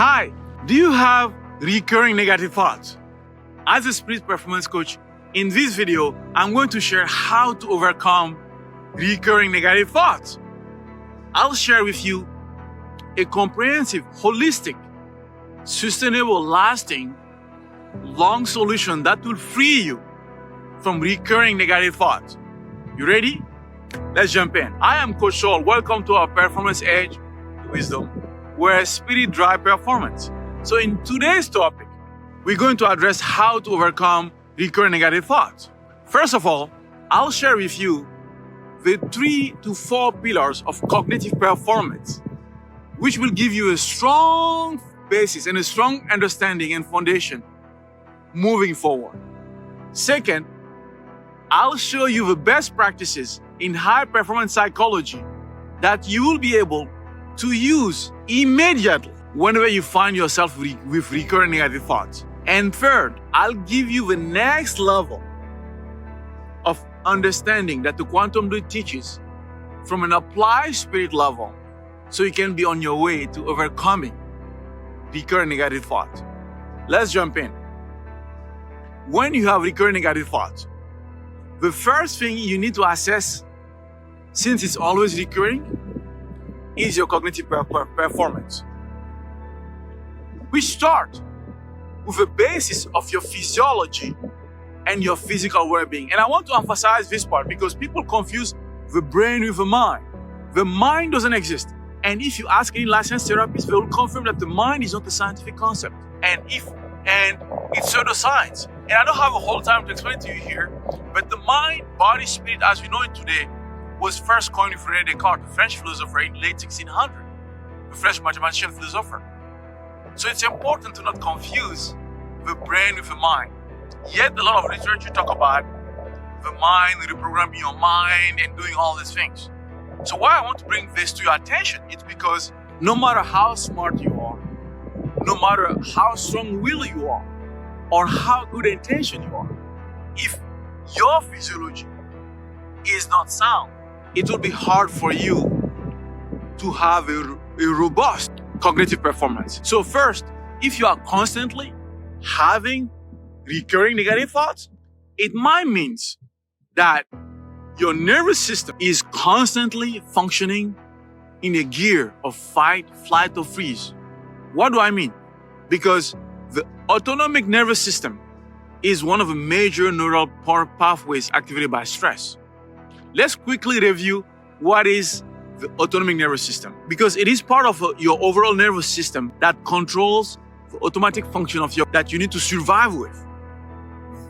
Hi, do you have recurring negative thoughts? As a spirit performance coach, in this video, I'm going to share how to overcome recurring negative thoughts. I'll share with you a comprehensive, holistic, sustainable, lasting, long solution that will free you from recurring negative thoughts. You ready? Let's jump in. I am Coach Saul. Welcome to our Performance Edge Wisdom, where spirit drives performance. So in today's topic, we're going to address how to overcome recurring negative thoughts. First of all, I'll share with you the 3 to 4 pillars of cognitive performance, which will give you a strong basis and a strong understanding and foundation moving forward. Second, I'll show you the best practices in high performance psychology that you will be able to use immediately whenever you find yourself with recurring negative thoughts. And third, I'll give you the next level of understanding that the quantum leap teaches from an applied spirit level, so you can be on your way to overcoming recurring negative thoughts. Let's jump in. When you have recurring negative thoughts, the first thing you need to assess, since it's always recurring, is your cognitive performance. We start with the basis of your physiology and your physical well-being. And I want to emphasize this part because people confuse the brain with the mind. The mind doesn't exist. And if you ask any licensed therapist, they will confirm that the mind is not a scientific concept. And it's pseudoscience. And I don't have a whole time to explain to you here, but the mind, body, spirit, as we know it today, was first coined with René Descartes, the French philosopher in late 1600, the French mathematician philosopher. So it's important to not confuse the brain with the mind. Yet a lot of literature talk about the mind, reprogramming your mind and doing all these things. So why I want to bring this to your attention, it's because no matter how smart you are, no matter how strong-willed you are, or how good intention you are, if your physiology is not sound, it will be hard for you to have a robust cognitive performance. So first, if you are constantly having recurring negative thoughts, it might mean that your nervous system is constantly functioning in a gear of fight, flight, or freeze. What do I mean? Because the autonomic nervous system is one of the major neural pathways activated by stress. Let's quickly review what is the autonomic nervous system, because it is part of your overall nervous system that controls the automatic function of that you need to survive with.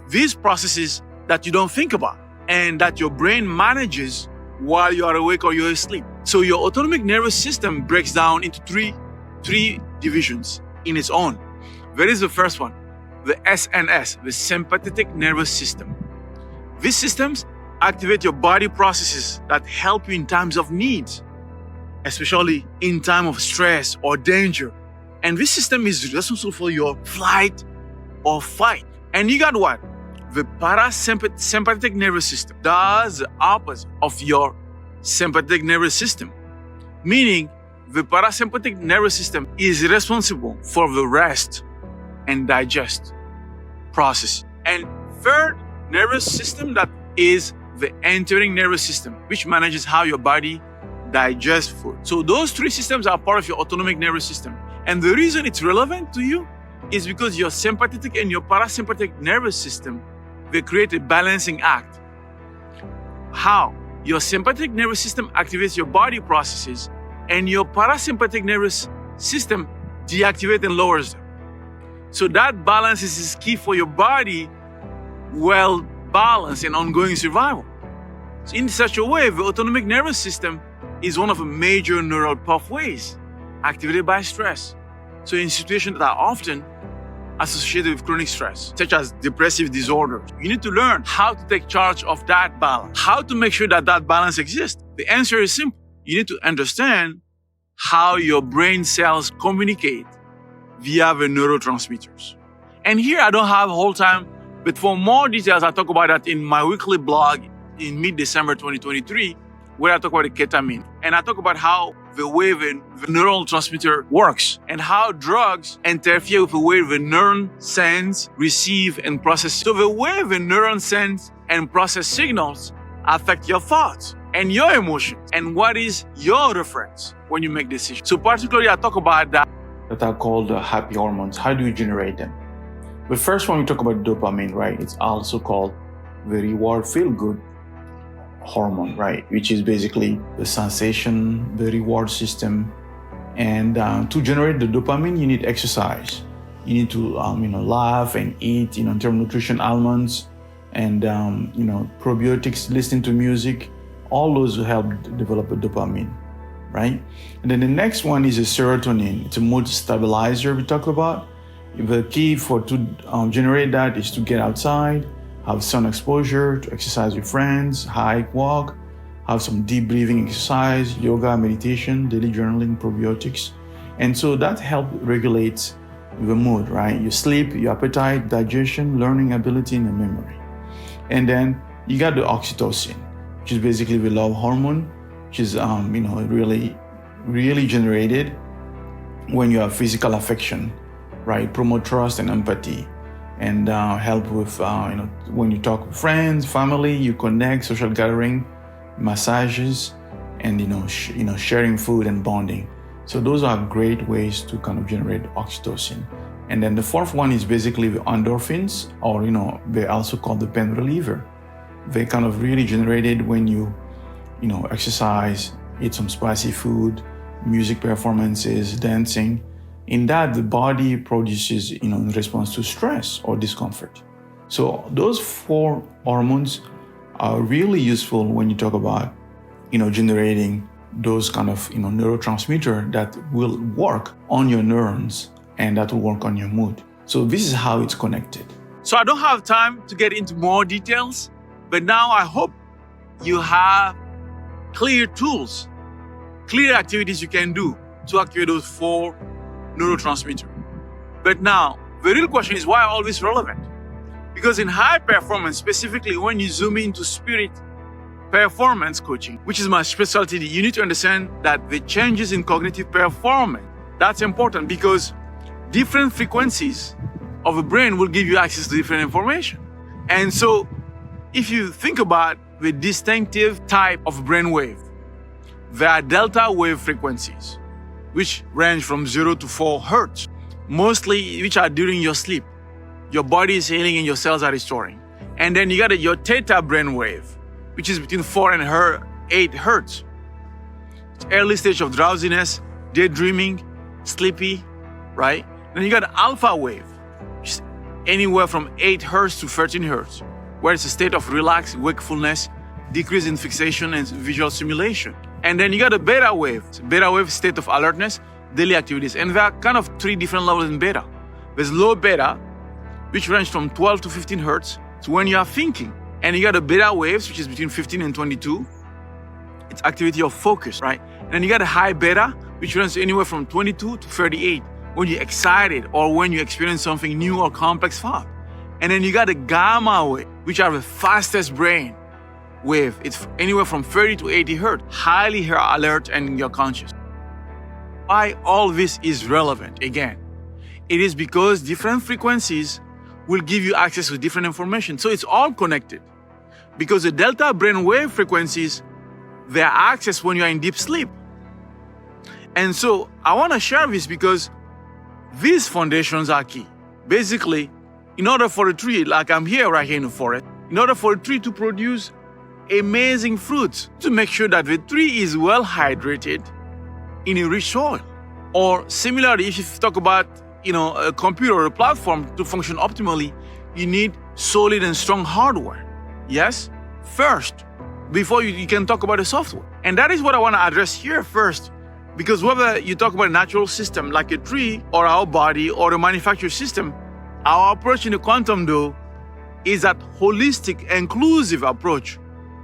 These processes that you don't think about and that your brain manages while you are awake or you're asleep. So your autonomic nervous system breaks down into three divisions in its own. There is the first one, the SNS, the sympathetic nervous system. These systems activate your body processes that help you in times of need, especially in time of stress or danger. And this system is responsible for your flight or fight. And you got what? The parasympathetic nervous system does the opposite of your sympathetic nervous system, meaning the parasympathetic nervous system is responsible for the rest and digest process. And third nervous system, that is the entering nervous system, which manages how your body digests food. So those 3 systems are part of your autonomic nervous system. And the reason it's relevant to you is because your sympathetic and your parasympathetic nervous system, they create a balancing act. How? Your sympathetic nervous system activates your body processes, and your parasympathetic nervous system deactivates and lowers them. So that balance is key for your body well-balanced and ongoing survival. So in such a way, the autonomic nervous system is one of the major neural pathways activated by stress. So in situations that are often associated with chronic stress, such as depressive disorders, you need to learn how to take charge of that balance, how to make sure that that balance exists. The answer is simple. You need to understand how your brain cells communicate via the neurotransmitters. And here I don't have a whole time, but for more details, I talk about that in my weekly blog in mid-December 2023, where I talk about the ketamine. And I talk about how the way the neural transmitter works and how drugs interfere with the way the neuron sends, receive, and process. So the way the neuron sends and process signals affect your thoughts and your emotions and what is your reference when you make decisions. So particularly I talk about that are called happy hormones. How do you generate them? The first one, we talk about dopamine, right? It's also called the reward feel-good hormone, right? Which is basically the sensation, the reward system. And to generate the dopamine, you need exercise. You need to, laugh and eat, in terms of nutrition, almonds, and, probiotics, listening to music. All those will help develop the dopamine, right? And then the next one is a serotonin. It's a mood stabilizer we talked about. The key to generate that is to get outside, have sun exposure, to exercise with friends, hike, walk, have some deep breathing exercise, yoga, meditation, daily journaling, probiotics. And so that helps regulate the mood, right? Your sleep, your appetite, digestion, learning ability, and your memory. And then you got the oxytocin, which is basically the love hormone, which is really, really generated when you have physical affection, right? Promote trust and empathy, and help with when you talk with friends, family, you connect, social gathering, massages, and sharing food and bonding. So those are great ways to kind of generate oxytocin. And then the fourth one is basically the endorphins, or they're also called the pain reliever. They kind of really generated when you exercise, eat some spicy food, music performances, dancing. In that, the body produces, in response to stress or discomfort. So those 4 hormones are really useful when you talk about, generating those kind of, neurotransmitter that will work on your neurons and that will work on your mood. So this is how it's connected. So I don't have time to get into more details, but now I hope you have clear tools, clear activities you can do to activate those 4 neurotransmitters. But now, the real question is, why all this relevant? Because in high performance, specifically when you zoom into spirit performance coaching, which is my specialty, you need to understand that the changes in cognitive performance, that's important because different frequencies of the brain will give you access to different information. And so if you think about the distinctive type of brainwave, there are delta wave frequencies, which range from 0 to 4 hertz, mostly which are during your sleep. Your body is healing and your cells are restoring. And then you got your theta brainwave, which is between 4 and 8 hertz. It's early stage of drowsiness, daydreaming, sleepy, right? Then you got alpha wave, which is anywhere from 8 hertz to 13 hertz, where it's a state of relaxed wakefulness, decrease in fixation and visual stimulation. And then you got a beta wave. It's a beta wave state of alertness, daily activities. And there are kind of 3 different levels in beta. There's low beta, which range from 12 to 15 hertz to when you are thinking. And you got the beta waves, which is between 15 and 22. It's activity of focus, right? And then you got a high beta, which runs anywhere from 22 to 38 when you're excited or when you experience something new or complex thought. And then you got the gamma wave, which are the fastest brain wave. It's anywhere from 30 to 80 hertz, highly alert and you're conscious. Why all this is relevant? Again, it is because different frequencies will give you access to different information. So it's all connected. Because the delta brain wave frequencies, they are accessed when you are in deep sleep. And so I want to share this because these foundations are key. Basically, in order for a tree, like I'm here right here in the forest, in order for a tree to produce amazing fruits, to make sure that the tree is well hydrated in a rich soil. Or similarly, if you talk about a computer or a platform to function optimally, you need solid and strong hardware. Yes? First, before you can talk about the software. And that is what I want to address here first. Because whether you talk about a natural system like a tree or our body or a manufactured system, our approach in the quantum though is that holistic, inclusive approach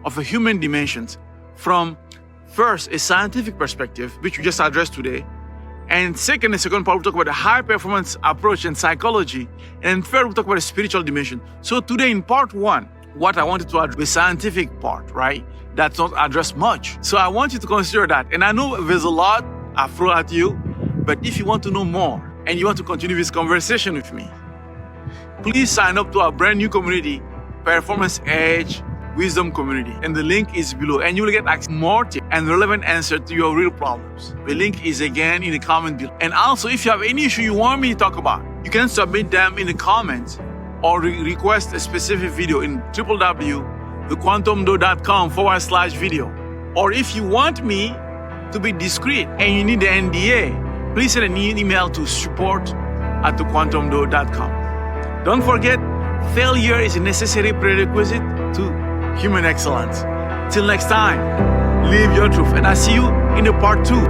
of the human dimensions from first a scientific perspective, which we just addressed today, and second, the second part, we'll talk about the high performance approach and psychology, and third, we'll talk about the spiritual dimension. So today in part 1, what I wanted to address, the scientific part, right? that's not addressed much. So I want you to consider that. And I know there's a lot I throw at you, but if you want to know more and you want to continue this conversation with me, please sign up to our brand new community, Performance Edge Wisdom Community. And the link is below. And you will get access to more tips and relevant answers to your real problems. The link is again in the comment below. And also, if you have any issue you want me to talk about, you can submit them in the comments or request a specific video in www.thequantumdo.com/video. Or if you want me to be discreet and you need the NDA, please send an email to support@thequantumdo.com. Don't forget, failure is a necessary prerequisite to human excellence. Till next time, live your truth. And I see you in the part 2.